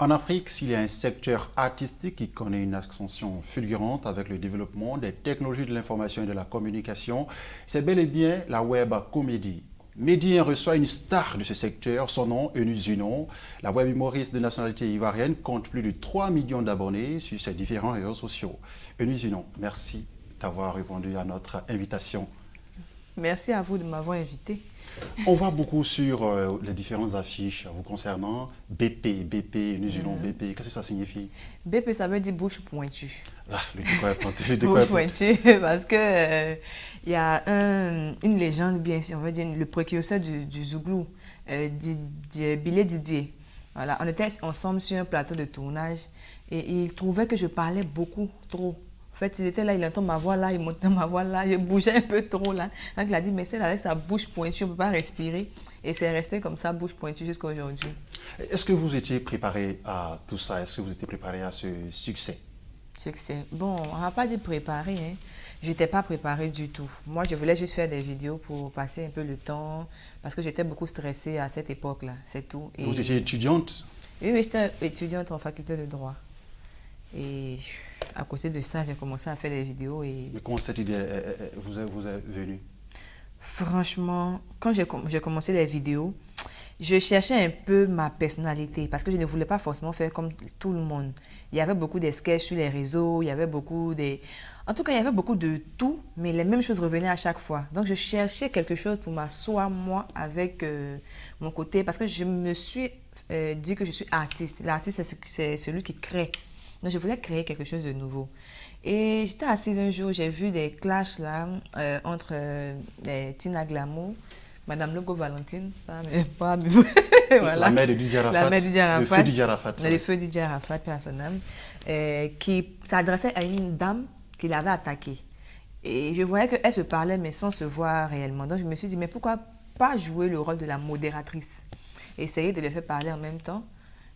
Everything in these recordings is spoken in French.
En Afrique, s'il y a un secteur artistique qui connaît une ascension fulgurante avec le développement des technologies de l'information et de la communication, c'est bel et bien la web comédie. Médien reçoit une star de ce secteur, son nom, Eunice Zunon. La web humoriste de nationalité ivoirienne compte plus de 3 millions d'abonnés sur ses différents réseaux sociaux. Eunice Zunon, merci d'avoir répondu à notre invitation. Merci à vous de m'avoir invité. On voit beaucoup sur les différentes affiches vous concernant BP, Eunice Zunon, BP. Qu'est-ce que ça signifie? BP, ça veut dire bouche pointue. Ah, le décor est pointu. Bouche pointue, parce que y a une légende, bien sûr, on va dire le précurseur du Zouglou, Billet Didier. Voilà, on était ensemble sur un plateau de tournage et il trouvait que je parlais beaucoup trop. En fait, il était là, il entend ma voix là, il montait ma voix là, je bougeais un peu trop là. Donc il a dit, mais c'est là avec sa bouche pointue, on ne peut pas respirer. Et c'est resté comme ça, bouche pointue jusqu'à aujourd'hui. Est-ce que vous étiez préparé à tout ça? Est-ce que vous étiez préparé à ce succès? Succès. Bon, on n'a pas dit préparé, hein. Je n'étais pas préparée du tout. Moi, je voulais juste faire des vidéos pour passer un peu le temps, parce que j'étais beaucoup stressée à cette époque-là, c'est tout. Et... Vous étiez étudiante? Oui, mais j'étais étudiante en faculté de droit. Et à côté de ça, j'ai commencé à faire des vidéos. Mais comment cette idée vous est venue? Franchement, quand j'ai commencé les vidéos, je cherchais un peu ma personnalité parce que je ne voulais pas forcément faire comme tout le monde. Il y avait beaucoup de sketchs sur les réseaux, il y avait beaucoup de... En tout cas, il y avait beaucoup de tout, mais les mêmes choses revenaient à chaque fois. Donc, je cherchais quelque chose pour m'asseoir, moi, avec mon côté, parce que je me suis dit que je suis artiste. L'artiste, c'est celui qui crée. Donc, je voulais créer quelque chose de nouveau. Et j'étais assise un jour, j'ai vu des clashs là, entre Tina Glamour, Madame Logo Valentine, voilà. La mère de Didier Arafat. La mère de Didier Arafat. Le feu Didier Arafat. Le feu Didier Arafat, paix à son âme, qui s'adressait à une dame qui l'avait attaquée. Et je voyais qu'elle se parlait, mais sans se voir réellement. Donc je me suis dit, mais pourquoi pas jouer le rôle de la modératrice? Essayer de les faire parler en même temps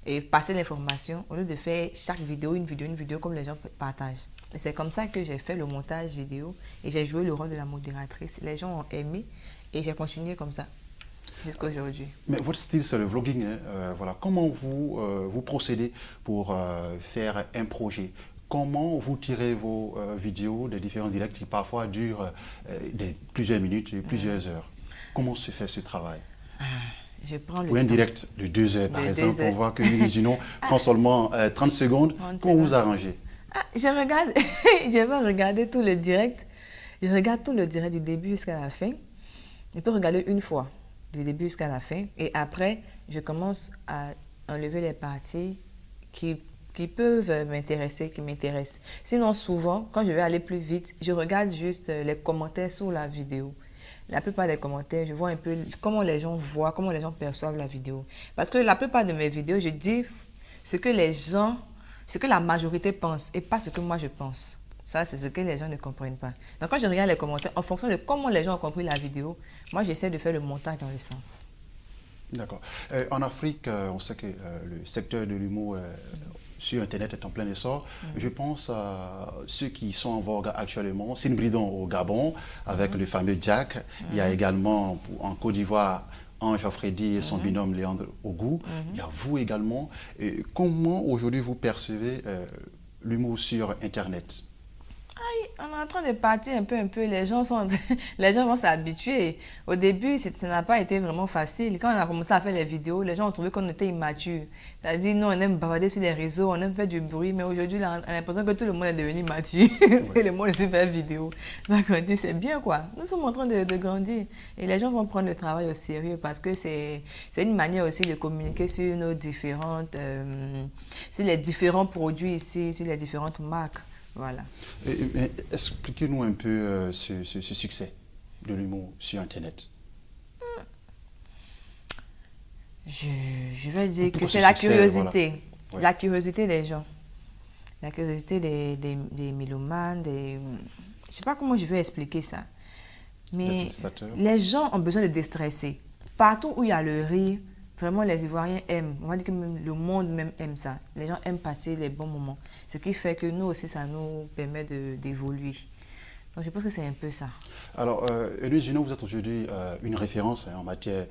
et passer l'information au lieu de faire chaque vidéo, une vidéo comme les gens partagent. Et c'est comme ça que j'ai fait le montage vidéo et j'ai joué le rôle de la modératrice. Les gens ont aimé et j'ai continué comme ça jusqu'à aujourd'hui. Mais votre style, c'est le vlogging. Hein. Voilà. Comment vous procédez pour faire un projet? Comment vous tirez vos vidéos des différents directs qui parfois durent plusieurs minutes, plusieurs heures? Comment se fait ce travail? Je prends le Ou un temps. direct de 2 heures, par De exemple, 2 heures. on voit que Eunice Zunon prend seulement 30 secondes. 30 Comment vous secondes. arrangez? Je regarde, je vais regarder tout le direct. Je regarde tout le direct du début jusqu'à la fin. Je peux regarder une fois, du début jusqu'à la fin. Et après, je commence à enlever les parties qui peuvent m'intéresser, qui m'intéressent. Sinon, souvent, quand je vais aller plus vite, je regarde juste les commentaires sous la vidéo. La plupart des commentaires, je vois un peu comment les gens voient, comment les gens perçoivent la vidéo. Parce que la plupart de mes vidéos, je dis ce que les gens, ce que la majorité pense et pas ce que moi je pense. Ça, c'est ce que les gens ne comprennent pas. Donc, quand je regarde les commentaires, en fonction de comment les gens ont compris la vidéo, moi, j'essaie de faire le montage dans le sens. D'accord. En Afrique, on sait que le secteur de l'humour sur Internet est en plein essor. Je pense à ceux qui sont en vogue actuellement. Sine Bridon au Gabon, avec le fameux Jack. Il y a également en Côte d'Ivoire Ange Freddy et son binôme Léandre Ogou. Il y a vous également. Et comment aujourd'hui vous percevez l'humour sur Internet? On est en train de partir un peu. Les gens vont s'habituer. Au début, ça n'a pas été vraiment facile. Quand on a commencé à faire les vidéos, les gens ont trouvé qu'on était immature. C'est-à-dire, nous, on aime bavarder sur les réseaux, on aime faire du bruit, mais aujourd'hui, on a l'impression que tout le monde est devenu mature. Tout le monde sait faire vidéo. Donc, on dit, c'est bien, quoi. Nous sommes en train de grandir. Et les gens vont prendre le travail au sérieux parce que c'est une manière aussi de communiquer sur nos différentes... sur les différents produits ici, sur les différentes marques. Voilà. Mais expliquez-nous un peu ce succès de l'humour sur Internet. Je vais dire que Pourquoi c'est ce la succès, curiosité. voilà. Ouais. La curiosité des gens. La curiosité des mélomanes, des... Je ne sais pas comment je vais expliquer ça. Mais téléspectateurs. les gens ont besoin de déstresser. Partout où il y a le rire, vraiment les Ivoiriens aiment. On va dire que même le monde même aime ça. Les gens aiment passer les bons moments. Ce qui fait que nous aussi, ça nous permet d'évoluer. Donc, je pense que c'est un peu ça. Alors, Eunice Junot, vous êtes aujourd'hui une référence en matière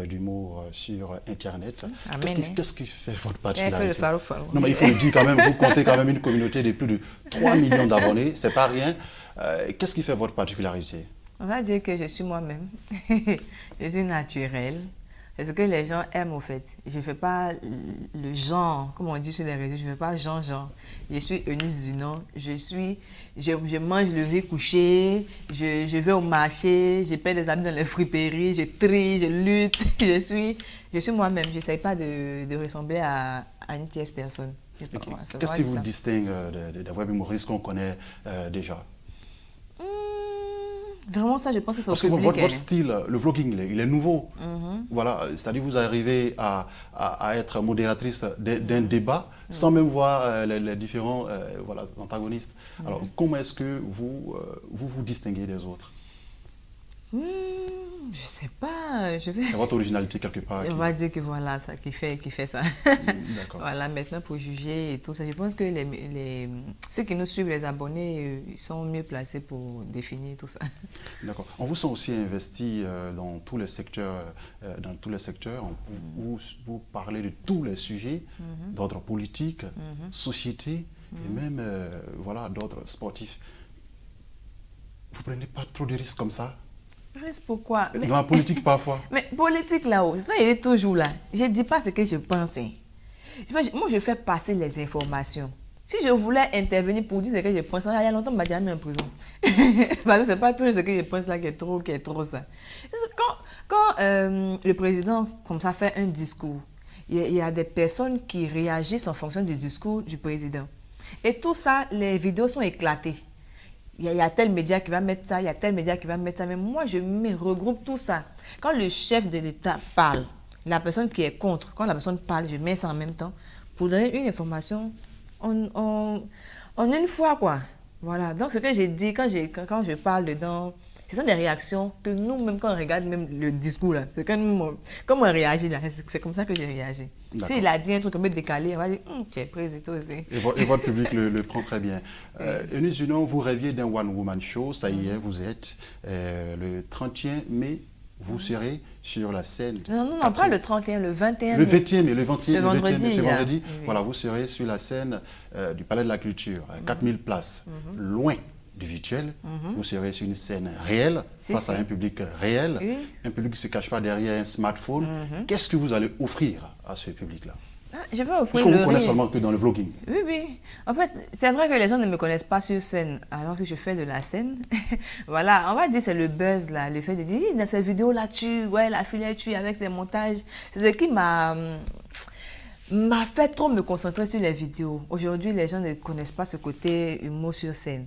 d'humour sur Internet. Amen. Qu'est-ce qui fait votre Elle fait le particularité? faro. Non, mais il faut le dire quand même, vous comptez quand même une communauté de plus de 3 millions d'abonnés, c'est pas rien. Qu'est-ce qui fait votre particularité? On va dire que je suis moi-même. Je suis naturelle. C'est ce que les gens aiment, au fait. Je ne fais pas le genre, comme on dit sur les réseaux, je ne fais pas genre. Je suis Eunice Junot. Je mange le riz couché, je vais au marché, je paie des habits dans les friperies, je trie, je lutte. Je suis moi-même. Je n'essaie pas de ressembler à une tierce personne. Qu'est-ce qui vous distingue des web humoristes qu'on connaît déjà? Vraiment ça, je pense que c'est au Parce que public. votre style, le vlogging, il est nouveau. Voilà, c'est-à-dire vous arrivez à être modératrice d'un débat sans même voir les différents voilà, antagonistes. Alors, comment est-ce que vous distinguez des autres? Je sais pas, C'est votre originalité quelque part. On va dire que voilà, ça qui fait ça. D'accord. Voilà, maintenant pour juger et tout ça, je pense que ceux qui nous suivent, les abonnés, ils sont mieux placés pour définir tout ça. D'accord. On vous sent aussi investi dans tous les secteurs, vous parlez de tous les sujets, d'ordre politique, société et même voilà, d'ordre sportif. Vous ne prenez pas trop de risques comme ça? Pourquoi? Dans la politique parfois. Mais politique là-haut, ça il est toujours là. Je ne dis pas ce que je pense. Moi, je fais passer les informations. Si je voulais intervenir pour dire ce que je pense, il y a longtemps, on m'a déjà mis en prison. Parce que ce n'est pas toujours ce que je pense là qui est trop ça. Quand le président, comme ça, fait un discours, il y a des personnes qui réagissent en fonction du discours du président. Et tout ça, les vidéos sont éclatées. Il y a tel média qui va mettre ça, il y a tel média qui va mettre ça. Mais moi, je regroupe tout ça. Quand le chef de l'État parle, la personne qui est contre, quand la personne parle, je mets ça en même temps pour donner une information en une fois, quoi. Voilà. Donc, ce que j'ai dit, quand je parle dedans, ce sont des réactions que nous, même quand on regarde même le discours, là, c'est comme on réagit, là, c'est comme ça que j'ai réagi. S'il a dit un truc un peu décalé, on va dire, tu es président aussi. Et votre public le prend très bien. Eunice Junot, vous rêviez d'un one-woman show, ça y est, vous êtes. Le 31 mai, vous serez sur la scène. Non, pas le 31, le 21 mai. Le 20e mai, ce vendredi. Oui. Voilà, vous serez sur la scène du Palais de la Culture, 4000 places, loin du virtuel. Vous serez sur une scène réelle, face à un public réel, un public qui ne se cache pas derrière un smartphone. Qu'est-ce que vous allez offrir à ce public-là? Je vais offrir parce qu'on vous connaît seulement que dans le vlogging. Oui. En fait, c'est vrai que les gens ne me connaissent pas sur scène, alors que je fais de la scène. Voilà, on va dire c'est le buzz, là, le fait de dire, dans cette vidéo-là, la filature avec ses montages. C'est ce qui m'a fait trop me concentrer sur les vidéos. Aujourd'hui, les gens ne connaissent pas ce côté humour sur scène.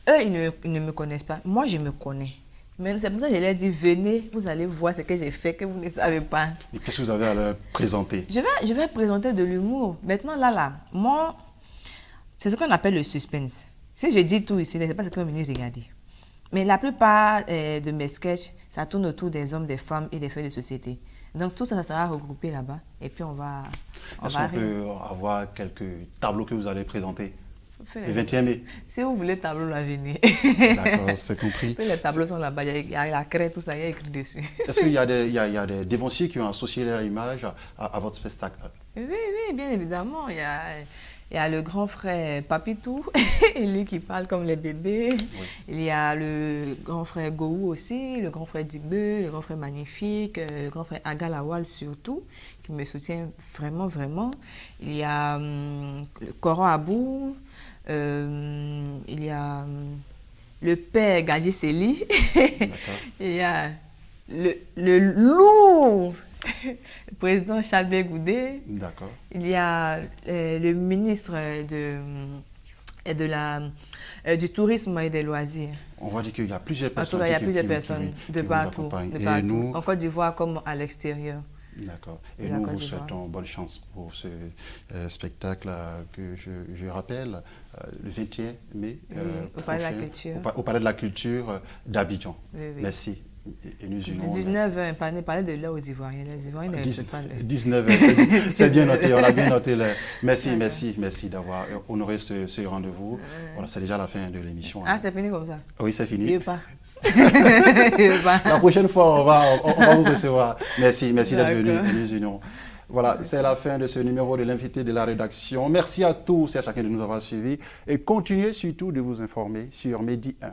Eux, ils ne me connaissent pas. Moi, je me connais. Mais c'est pour ça que je leur ai dit, venez, vous allez voir ce que j'ai fait, que vous ne savez pas. Et qu'est-ce que vous avez à leur présenter? Je vais présenter de l'humour. Maintenant, moi, c'est ce qu'on appelle le suspense. Si je dis tout ici, ce n'est pas ce qu'on va venir regarder. Mais la plupart de mes sketchs, ça tourne autour des hommes, des femmes et des faits de société. Donc tout ça, ça sera regroupé là-bas. Et puis on va... Est-ce qu'on peut avoir quelques tableaux que vous allez présenter? Le 21 mai. Si vous voulez tableau, là, venez. D'accord, c'est compris. Tous les tableaux sont là-bas, il y a la craie, tout ça, il y a écrit dessus. Est-ce qu'il y a des dévanciers qui ont associé leur image à votre spectacle? Oui, bien évidemment. Il y a le grand frère Papitou, lui qui parle comme les bébés. Oui. Il y a le grand frère Gohou aussi, le grand frère Digbe, le grand frère Magnifique, le grand frère Agalawal surtout, qui me soutient vraiment, vraiment. Il y a le Coran Abou. Il y a le père Gadji Seli. Il y a le loup, le président Chalbé Goudé. D'accord. Il y a le ministre du tourisme et des loisirs. On va dire qu'il y a plusieurs personnes. Il y a plusieurs personnes de partout, nous, en Côte d'Ivoire comme à l'extérieur. D'accord. Et nous vous souhaitons bonne chance pour ce spectacle que je rappelle, le 21 mai au Palais de la Culture. Au Palais de la Culture d'Abidjan. Oui. Merci. Et nous unons. 19 ans, parler de l'heure aux Ivoiriens. Les Ivoiriens ne respectent pas l'heure. 19 ans, c'est bien noté, on a bien noté. Merci d'avoir honoré ce rendez-vous. Voilà, c'est déjà la fin de l'émission. Ah, c'est fini comme ça? Oui, c'est fini. Je veux pas. La prochaine fois, on va vous recevoir. Merci d'être venu. Nous unions. Voilà, c'est la fin de ce numéro de l'invité de la rédaction. Merci à tous et à chacun de nous avoir suivis et continuez surtout de vous informer sur Medi 1.